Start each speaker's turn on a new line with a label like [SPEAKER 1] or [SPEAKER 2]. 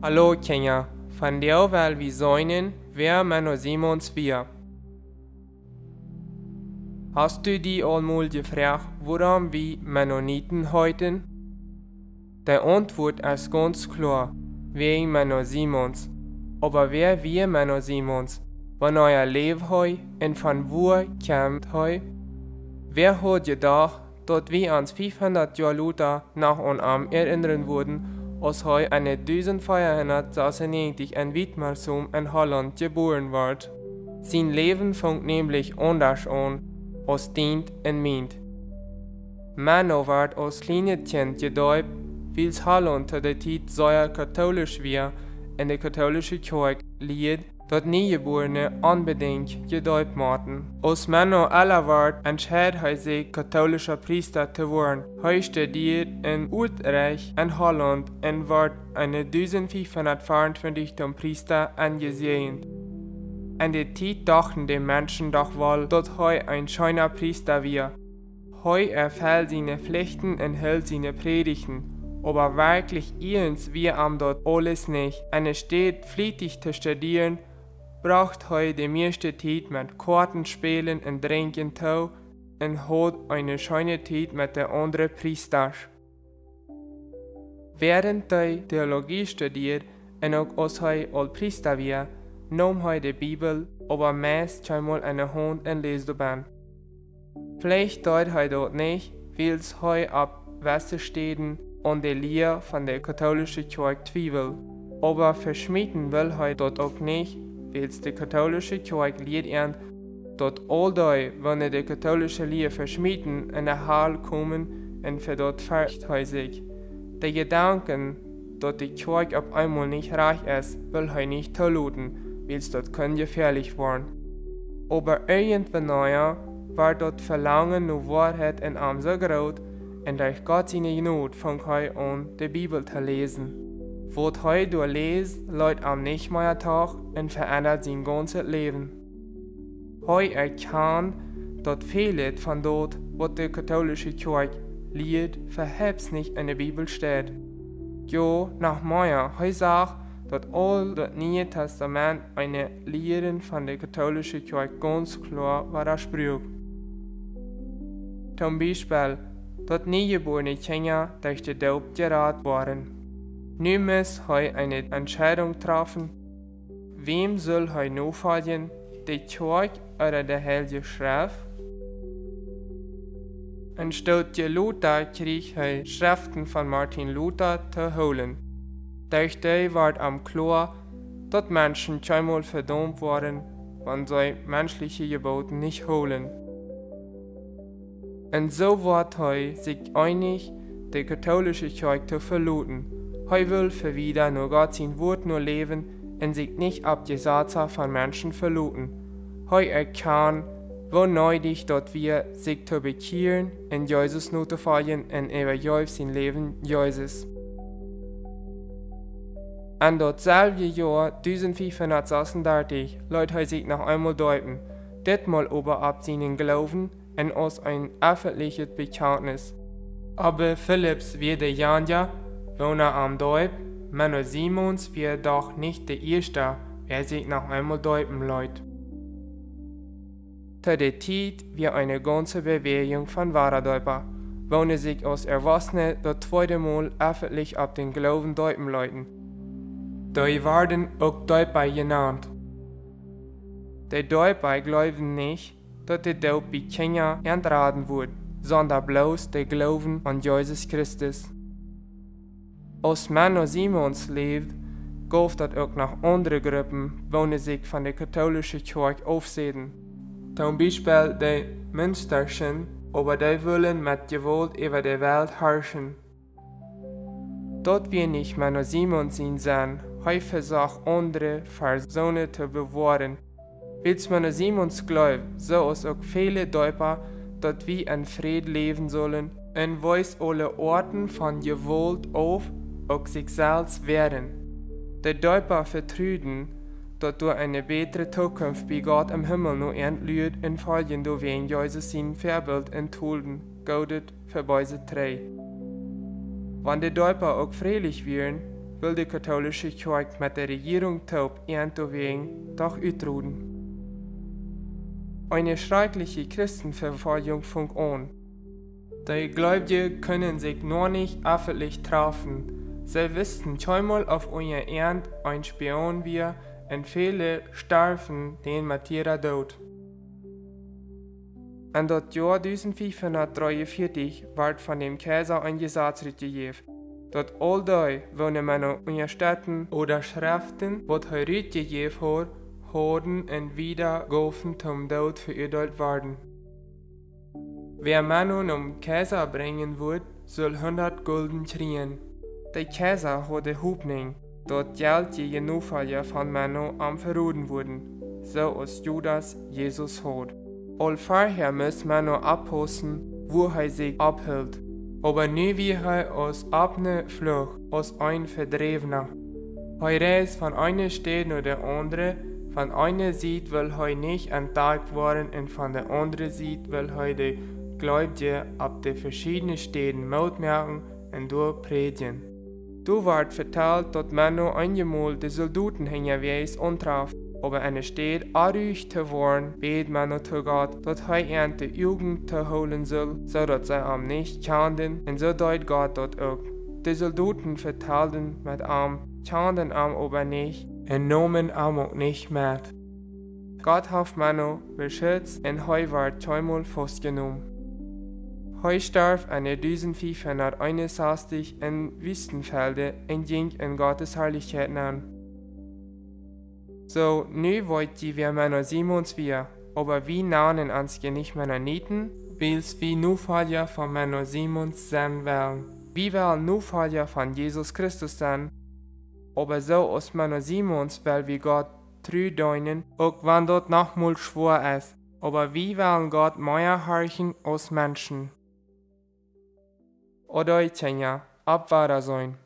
[SPEAKER 1] Hallo Kenya, van der wel wie zoinen, wer Menno Simons wir. Hast du die allmul gefragt, warum wir Mennoniten heuten? Die Antwort ist ganz klar, wegen Menno Simons. Aber wer wir Menno Simons? Wann euer Leben heu und von wo kommt heu? Wer hat gedacht, dass wir uns 500 Jahre Luther nach und am erinnern wurden, als heu 1496 in Witmersum in Holland geboren wird? Sein Leben fängt nämlich anders an, als dient und meint. Menno wird als kleines Kind gedäubt, weil Holland zu der Zeit sehr katholisch war in der katholischen Kirche lied, dat Neugeborene unbedingt gedäubt worden. Als Menno älter wird, entscheidet er sich, katholischer Priester zu werden. Er studiert in Utrecht in Holland und wird 1524 zum Priester angesehen. In der Zeit dachten die Menschen doch wohl, dass er ein schöner Priester war. Er erfüllt seine Pflichten und hält seine Predigten. Aber wirklich eins wir am dort alles nicht. Er steht flittig zu studieren, braucht er die meiste Zeit mit Kartenspielen und Trinken zu und hat eine schöne Zeit mit den anderen Priestern. Während er Theologie studiert und auch als er als Priester war, nahm er die Bibel, aber meist einmal in der Hand und liest dabei. Vielleicht tut er dort nicht, weil er ab Westersteden und die Lehre von der katholischen Kirche zweifelt. Aber verschmieden will er dort auch nicht, weil die katholische Kirche lehrt, dass all die, wenn die katholische Lehre verschmieden, in der Halle kommen und für dort fürchtet er sich. Der Gedanken, dass die Kirche auf einmal nicht reich ist, will er nicht zulassen, weil es dort gefährlich werden. Aber irgendwann wird dort Verlangen nach Wahrheit in ihm so groß, und durch Gott seine Gnade fängt er an, die Bibel zu lesen. Was er durchliest, läuft am nächsten Tag und verändert sein ganzes Leben. Er erkennt, dass vieles von dort, was die katholische Kirche lehrt, verhebt nicht in der Bibel steht. Ja, nach Meier, er sagt, dass all das Neue Testament eine Lehre von der katholischen Kirche ganz klar widerspricht. Zum Beispiel, dass neugeborene Kinder durch die Taufe gerettet waren. Nun muss er eine Entscheidung treffen. Wem soll er nachfolgen, die Kirche oder die Heilige Schrift? Anstatt Luther kriegt er Schriften von Martin Luther zu holen. Durch die wird am klar, dass Menschen zweimal verdammt waren, wenn sie menschliche Gebote nicht holen. Und so wird er sich einig, die katholische Kirche zu verlassen. Er will für wieder nur Gott sein Wort nur leben und sich nicht ab die Satze von Menschen verlassen. Er erkennt, wo nötig dort wir sich zu bekehren und Jesus nur zu folgen und übergeben sein Leben Jesus. An dort selbe Jahr 1536 lässt er sich noch einmal deuten, diesmal aber ab seinen Glauben und aus ein öffentliches Bekenntnis. Aber Philipps wird der Janja, wenn am Deut, Menno Simons wird doch nicht der Erste, wer sich noch einmal deuten lässt. Zu der Zeit wird eine ganze Bewegung von Wahrerdäuper, wenn sich als Erwachsene das zweite Mal öffentlich ab den Glauben deuten läuten. Die werden auch Däuper genannt. Die Däuper glauben nicht, dass die Taufe bei Kindern entraten wird, sondern bloß der Glauben an Jesus Christus. Als Menno Simons lebt, gab das auch noch andere Gruppen, die sich von der katholischen Kirche aufsehen. Zum Beispiel die Münsterchen, aber die wollen mit Gewalt über die Welt herrschen. Dort wir nicht Menno Simons sein, er versucht andere Personen zu bewahren. Weil Menno Simons glaubt, so ist auch viele Däuper, dass wir in Frieden leben sollen und weist alle Orten von Gewalt auf, auch sich selbst werden. Die Däuper vertreten, dass durch eine bessere Zukunft bei Gott im Himmel nur entlüht und folgen durch wen Jesus sein Vorbild enthalten, Gaudet für beide drei. Wenn die Däuper auch freilich wären, will die katholische Kirche mit der Regierung taub wegen doch utruden. Eine schreckliche Christenverfolgung fängt an. Die Gläubigen können sich nur nicht öffentlich treffen. Sie wissen zweimal auf euer Ernd ein Spion wir und viele sterben den Martyrer tot. In das Jahr 1543 wird von dem Kaiser ein Gesetz gegeben, dass all die, die man in Städten oder Schriften, was heute gegeben hat, Horden und Wiedergaufen zum Tod verurteilt werden. Wer Männer um Kaiser bringen wird, soll 100 Gulden kriegen. Der Kaiser hat die Hoffnung, dass Geld gegen Nachfolger von Männern am verroden wurden, so als Judas Jesus hat. All vorher muss Männer abpassen, wo er sich abhält, aber nie wie er aus abne Flucht, aus ein Verdrevener. Er reist von einer Stadt nach der anderen. Von einer Seite will er nicht entdeckt werden und von der anderen Seite will er die Gläubigen ab den verschiedenen Städten Mut machen und dort predigen. Du wird vertellt, dass Männer einmal die Soldaten hinterwegs antraf, aber eine Stadt arrücht zu werden, bet Männer zu Gott, dass er ihnen die Jugend zu holen soll, so dass sie am nicht kannten, und so deut Gott dort auch. Die Soldaten vertellten mit kannten aber nicht, und nahmen auch nicht mit. Gott hat Männer beschützt und er wird zweimal festgenommen. Er starb in 1561 in Wüstenfelde und ging in Gottes Herrlichkeit an. So, nu wollt wir Männer Simons wir, aber wie nahen uns nicht Männer nieten, wils wie Nachfolger von Männer Simons sein wollen. Wir wollen Nachfolger von Jesus Christus sein, aber so aus Männer Simons weil wir Gott treu deinen, auch wenn dort nochmal schwor ist, aber wir wollen Gott mehr horchen als Menschen. Oder ich kann ja, abwahrer sein.